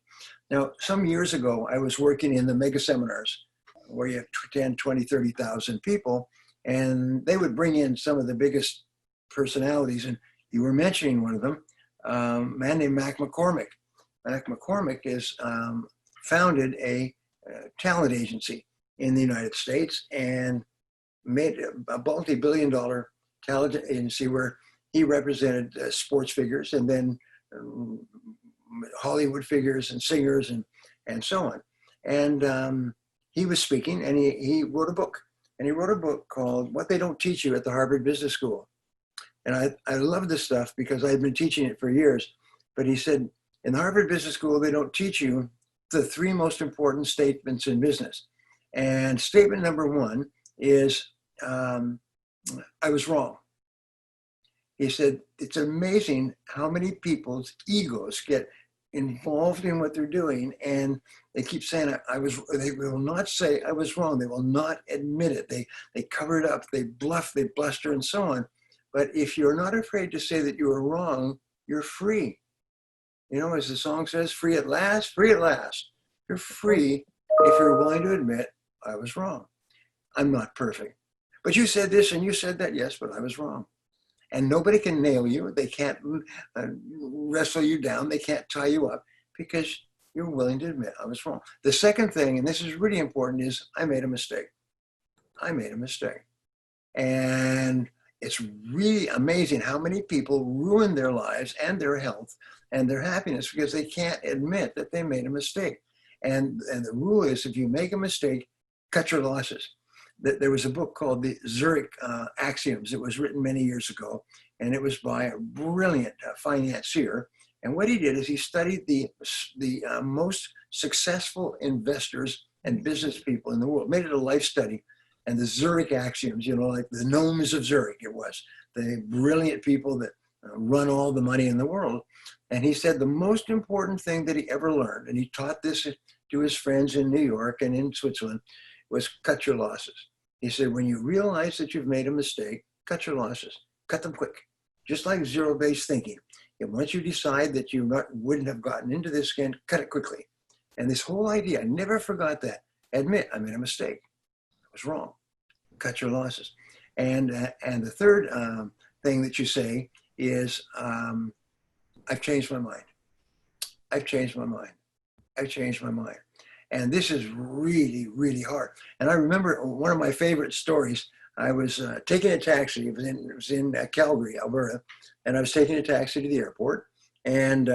Now, some years ago, I was working in the mega seminars where you have 10, 20, 30,000 people, and they would bring in some of the biggest personalities, and you were mentioning one of them, a man named Mac McCormick. Mac McCormick is founded a talent agency in the United States and made a multi-billion-dollar talent agency where he represented sports figures and then Hollywood figures and singers and so on. And he was speaking, and he wrote a book. And he wrote a book called What They Don't Teach You at the Harvard Business School. And I love this stuff because I've been teaching it for years. But he said, in the Harvard Business School, they don't teach you the three most important statements in business. And statement number one is, I was wrong. He said, it's amazing how many people's egos get involved in what they're doing, and they keep saying, they will not say I was wrong. They will not admit it. They cover it up, they bluff, they bluster, and so on. But if you're not afraid to say that you were wrong, you're free. As the song says, free at last, free at last. You're free if you're willing to admit, I was wrong. I'm not perfect. But you said this and you said that, yes, but I was wrong. And nobody can nail you. They can't wrestle you down. They can't tie you up because you're willing to admit I was wrong. The second thing, and this is really important, is I made a mistake. I made a mistake. And it's really amazing how many people ruin their lives and their health and their happiness because they can't admit that they made a mistake. And the rule is, if you make a mistake, cut your losses. There was a book called the Zurich Axioms. It was written many years ago, and it was by a brilliant financier. And what he did is he studied the most successful investors and business people in the world, made it a life study. And the Zurich Axioms, like the gnomes of Zurich, it was the brilliant people that run all the money in the world. And he said the most important thing that he ever learned, and he taught this to his friends in New York and in Switzerland, was cut your losses. He said, when you realize that you've made a mistake, cut your losses, cut them quick. Just like zero-based thinking. And once you decide that you wouldn't have gotten into this again, cut it quickly. And this whole idea, I never forgot that. Admit, I made a mistake. I was wrong. Cut your losses. And the third thing that you say is, I've changed my mind. I've changed my mind. I've changed my mind. And this is really, really hard. And I remember one of my favorite stories. I was taking a taxi. It was in Calgary, Alberta, and I was taking a taxi to the airport. And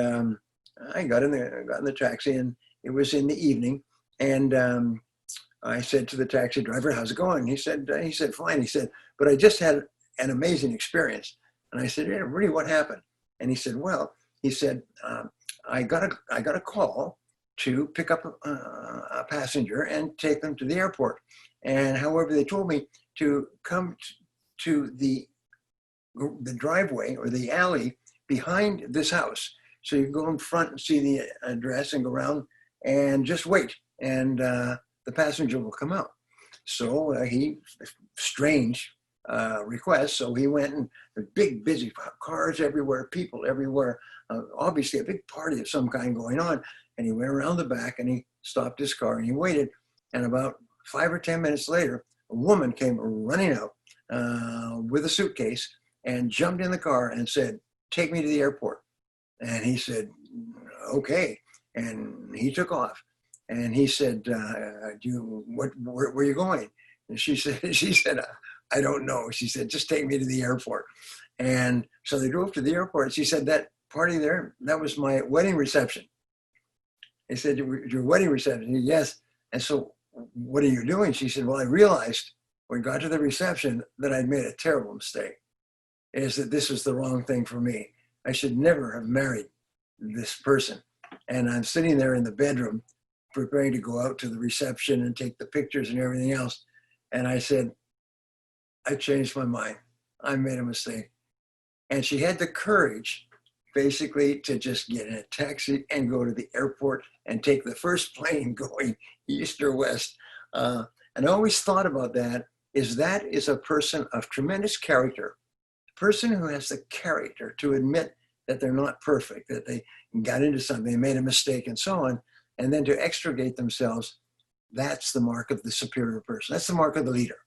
I got in the taxi, and it was in the evening. And I said to the taxi driver, "How's it going?" He said, "Fine." He said, "But I just had an amazing experience." And I said, "Yeah, really, what happened?" And he said, "Well," he said, I got a call to pick up a passenger and take them to the airport. And however, they told me to come to the driveway or the alley behind this house. So you go in front and see the address and go around and just wait. And the passenger will come out. So strange request. So he went, and the big busy cars everywhere, people everywhere, obviously a big party of some kind going on. And he went around the back and he stopped his car and he waited. And about 5 or 10 minutes later, a woman came running out with a suitcase and jumped in the car and said, "Take me to the airport." And he said, "Okay." And he took off. And he said, where are you going? And she said, "I don't know." She said, "Just take me to the airport." And so they drove to the airport. She said, "That party there, that was my wedding reception." He said, "Your wedding reception?" "Yes." "And so what are you doing?" She said, "Well, I realized when we got to the reception that I'd made a terrible mistake. Is that this was the wrong thing for me. I should never have married this person. And I'm sitting there in the bedroom preparing to go out to the reception and take the pictures and everything else. And I said, I changed my mind. I made a mistake." And she had the courage basically to just get in a taxi and go to the airport and take the first plane going east or west. And I always thought about that is a person of tremendous character, a person who has the character to admit that they're not perfect, that they got into something, made a mistake and so on, and then to extricate themselves. That's the mark of the superior person. That's the mark of the leader.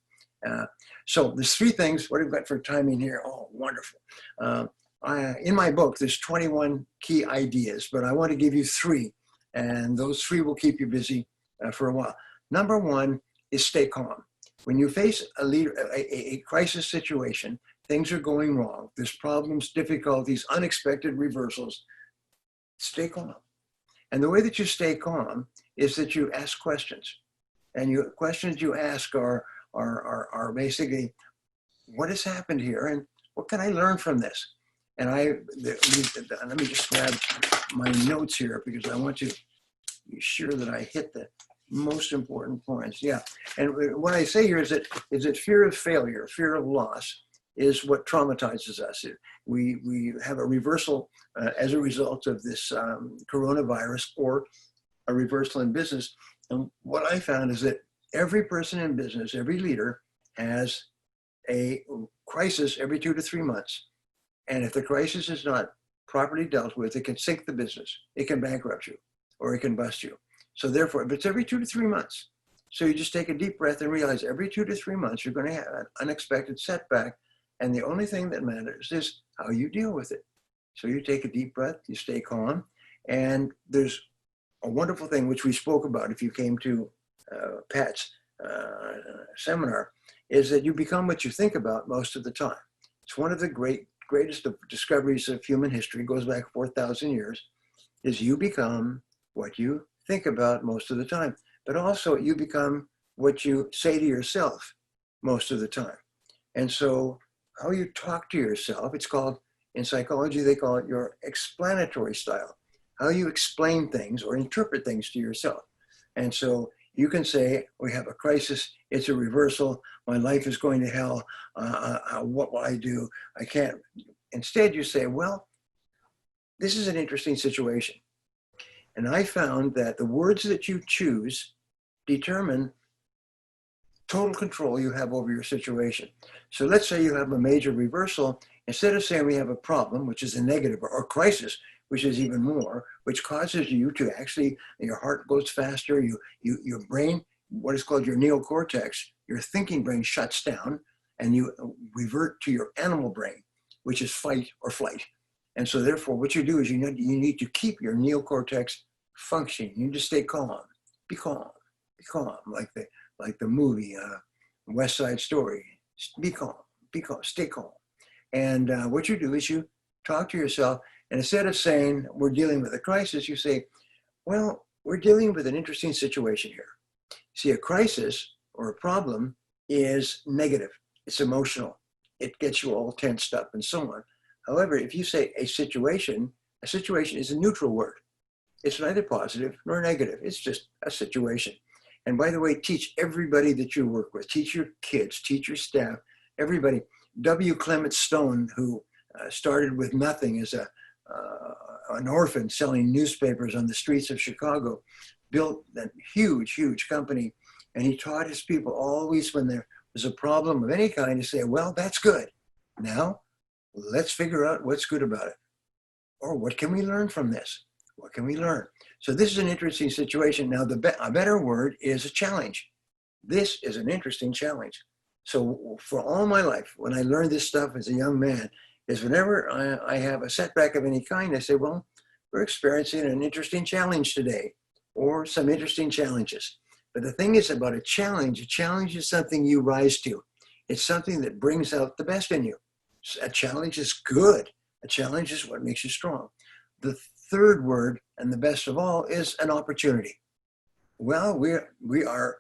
So there's 3 things. What have we got for timing here? Oh, wonderful. In my book, there's 21 key ideas, but I want to give you 3, and those 3 will keep you busy for a while. Number 1 is stay calm. When you face a crisis situation, things are going wrong, there's problems, difficulties, unexpected reversals, stay calm. And the way that you stay calm is that you ask questions. And questions you ask are basically, what has happened here and what can I learn from this? And let me just grab my notes here because I want to be sure that I hit the most important points. Yeah. And what I say here is that fear of failure, fear of loss is what traumatizes us. We have a reversal as a result of this coronavirus, or a reversal in business. And what I found is that every person in business, every leader has a crisis every 2 to 3 months. And if the crisis is not properly dealt with, it can sink the business. It can bankrupt you, or it can bust you. So therefore, but it's every 2 to 3 months. So you just take a deep breath and realize every 2 to 3 months, you're going to have an unexpected setback. And the only thing that matters is how you deal with it. So you take a deep breath, you stay calm. And there's a wonderful thing which we spoke about if you came to Pat's seminar, is that you become what you think about most of the time. It's one of the greatest of discoveries of human history, goes back 4,000 years, is you become what you think about most of the time. But also you become what you say to yourself most of the time. And so how you talk to yourself, it's called, in psychology, they call it your explanatory style, how you explain things or interpret things to yourself. And so you can say, we have a crisis, it's a reversal, my life is going to hell, what will I do? I can't. Instead, you say, well, this is an interesting situation. And I found that the words that you choose determine total control you have over your situation. So let's say you have a major reversal. Instead of saying we have a problem, which is a negative, or crisis, which is even more, which causes you to actually, your heart goes faster, your brain, what is called your neocortex, your thinking brain shuts down, and you revert to your animal brain, which is fight or flight. And so therefore, what you do is you need to keep your neocortex functioning. You need to stay calm, be calm, like the movie West Side Story. Be calm, stay calm. And what you do is you talk to yourself, and instead of saying we're dealing with a crisis, you say, well, we're dealing with an interesting situation here. See, a crisis or a problem is negative. It's emotional. It gets you all tensed up and so on. However, if you say a situation is a neutral word. It's neither positive nor negative. It's just a situation. And by the way, teach everybody that you work with, teach your kids, teach your staff, everybody. W. Clement Stone, who started with nothing as an orphan selling newspapers on the streets of Chicago, built a huge, huge company. And he taught his people always when there was a problem of any kind to say, well, that's good. Now, let's figure out what's good about it. Or what can we learn from this? What can we learn? So this is an interesting situation. Now, a better word is a challenge. This is an interesting challenge. So for all my life, when I learned this stuff as a young man, is whenever I have a setback of any kind, I say, well, we're experiencing an interesting challenge today, or some interesting challenges. But the thing is about a challenge is something you rise to. It's something that brings out the best in you. A challenge is good. A challenge is what makes you strong. The third word, and the best of all, is an opportunity. Well, we are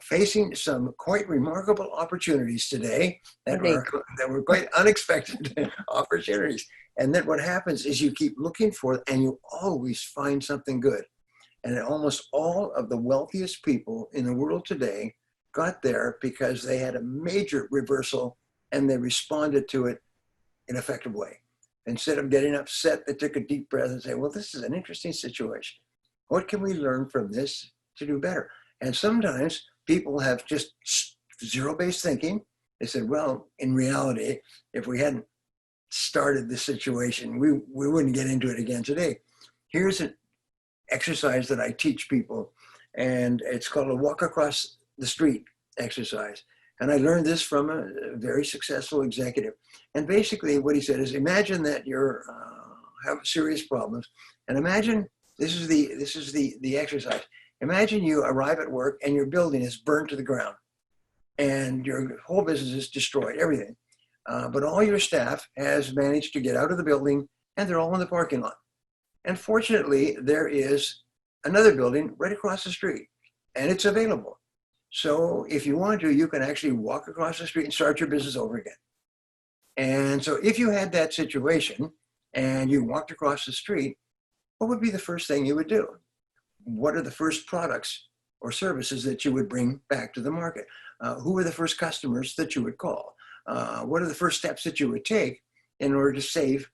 facing some quite remarkable opportunities today that were quite unexpected opportunities. And then what happens is you keep looking for it, and you always find something good. And almost all of the wealthiest people in the world today got there because they had a major reversal and they responded to it in an effective way. Instead of getting upset, they took a deep breath and say, well, this is an interesting situation. What can we learn from this to do better? And sometimes people have just zero-based thinking. They said, well, in reality, if we hadn't started this situation, we wouldn't get into it again today. Here's an exercise that I teach people, and it's called a walk across the street exercise. And I learned this from a very successful executive. And basically what he said is, imagine that you're have serious problems, and imagine this is the exercise. Imagine you arrive at work and your building is burned to the ground and your whole business is destroyed, everything. But all your staff has managed to get out of the building and they're all in the parking lot. And fortunately, there is another building right across the street and it's available. So if you want to, you can actually walk across the street and start your business over again. And so if you had that situation and you walked across the street, what would be the first thing you would do? What are the first products or services that you would bring back to the market? Who are the first customers that you would call? What are the first steps that you would take in order to save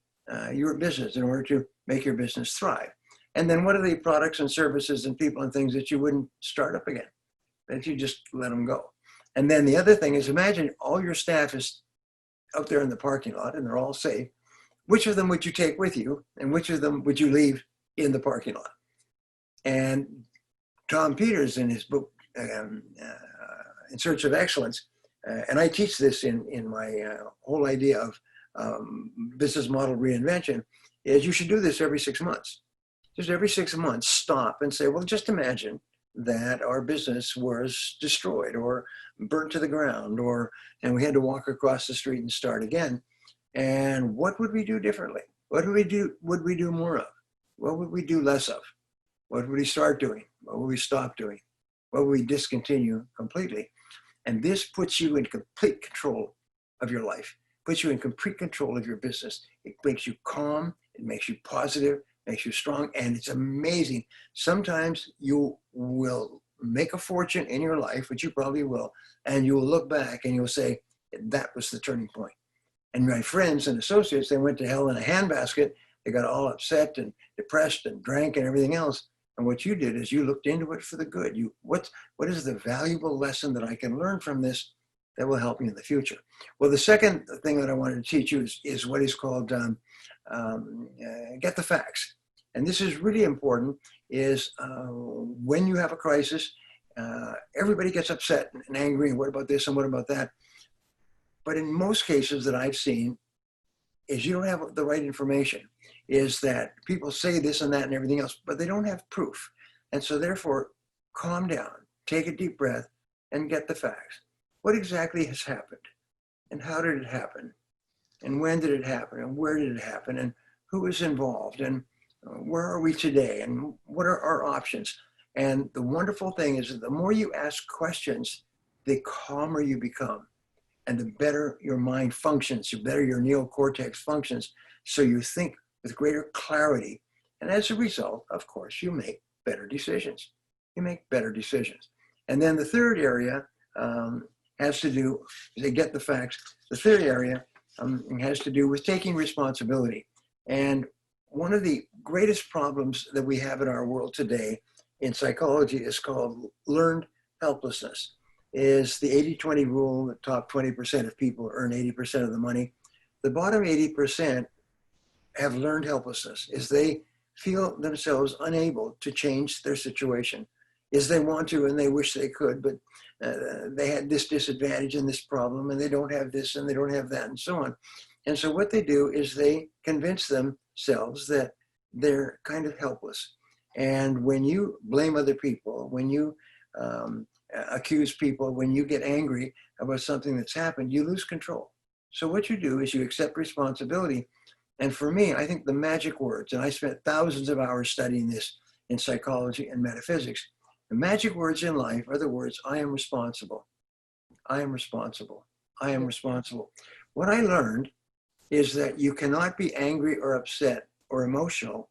your business, in order to make your business thrive? And then what are the products and services and people and things that you wouldn't start up again, that you just let them go? And then the other thing is, imagine all your staff is out there in the parking lot and they're all safe. Which of them would you take with you and which of them would you leave in the parking lot? And Tom Peters in his book, In Search of Excellence, and I teach this in my whole idea of business model reinvention, is you should do this every 6 months. Just every 6 months, stop and say, well, just imagine that our business was destroyed or burnt to the ground, and we had to walk across the street and start again. And what would we do differently? What would we do more of? What would we do less of? What would we start doing? What would we stop doing? What would we discontinue completely? And this puts you in complete control of your life, puts you in complete control of your business. It makes you calm, it makes you positive, makes you strong, and it's amazing. Sometimes you will make a fortune in your life, which you probably will, and you will look back and you'll say, that was the turning point. And my friends and associates, they went to hell in a handbasket. They got all upset and depressed and drank and everything else. And what you did is you looked into it for the good. What is the valuable lesson that I can learn from this that will help me in the future? Well, the second thing that I wanted to teach you is what is called get the facts. And this is really important, is when you have a crisis, everybody gets upset and angry, and what about this and what about that? But in most cases that I've seen, is you don't have the right information, is that people say this and that and everything else, but they don't have proof. And so therefore, calm down, take a deep breath, and get the facts. What exactly has happened? And how did it happen? And when did it happen? And where did it happen? And who is involved? And where are we today? And what are our options? And the wonderful thing is that the more you ask questions, the calmer you become. And the better your mind functions, the better your neocortex functions. So you think with greater clarity. And as a result, of course, you make better decisions. You make better decisions. And then the third area has to do, they get the facts. The third area has to do with taking responsibility. And one of the greatest problems that we have in our world today in psychology is called learned helplessness. Is the 80-20 rule. The top 20% of people earn 80% of the money. The bottom 80% have learned helplessness, is they feel themselves unable to change their situation. Is they want to and they wish they could, but they had this disadvantage and this problem, and they don't have this and they don't have that and so on. And so what they do is they convince themselves that they're kind of helpless. And when you blame other people, when you accuse people, when you get angry about something that's happened, you lose control. So what you do is you accept responsibility. And for me, I think the magic words, and I spent thousands of hours studying this in psychology and metaphysics, the magic words in life are the words, I am responsible. I am responsible. I am responsible. What I learned is that you cannot be angry or upset or emotional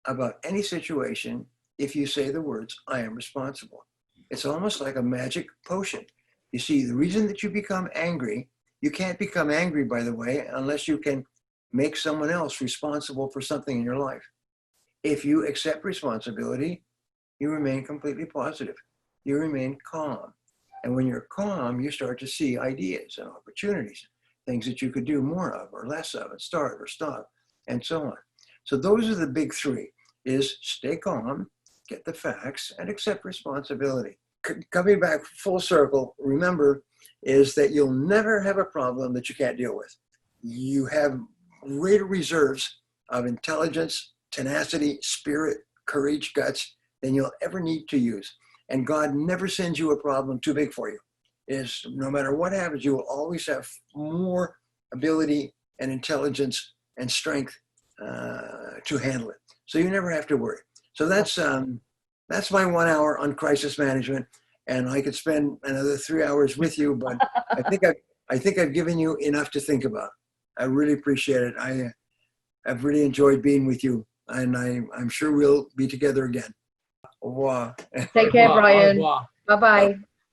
about any situation if you say the words, I am responsible. It's almost like a magic potion. You see, the reason that you become angry, you can't become angry, by the way, unless you can make someone else responsible for something in your life. If you accept responsibility, you remain completely positive. You remain calm. And when you're calm, you start to see ideas and opportunities, things that you could do more of or less of, and start or stop, and so on. So those are the big three, is stay calm, get the facts, and accept responsibility. Coming back full circle, remember, is that you'll never have a problem that you can't deal with. You have greater reserves of intelligence, tenacity, spirit, courage, guts than you'll ever need to use. And God never sends you a problem too big for you. Is no matter what happens, you will always have more ability and intelligence and strength to handle it. So you never have to worry. So that's my 1 hour on crisis management, and I could spend another 3 hours with you, but I think I've given you enough to think about. I really appreciate it. I've really enjoyed being with you, and I'm sure we'll be together again. Au revoir. Take care, Brian. Bye-bye.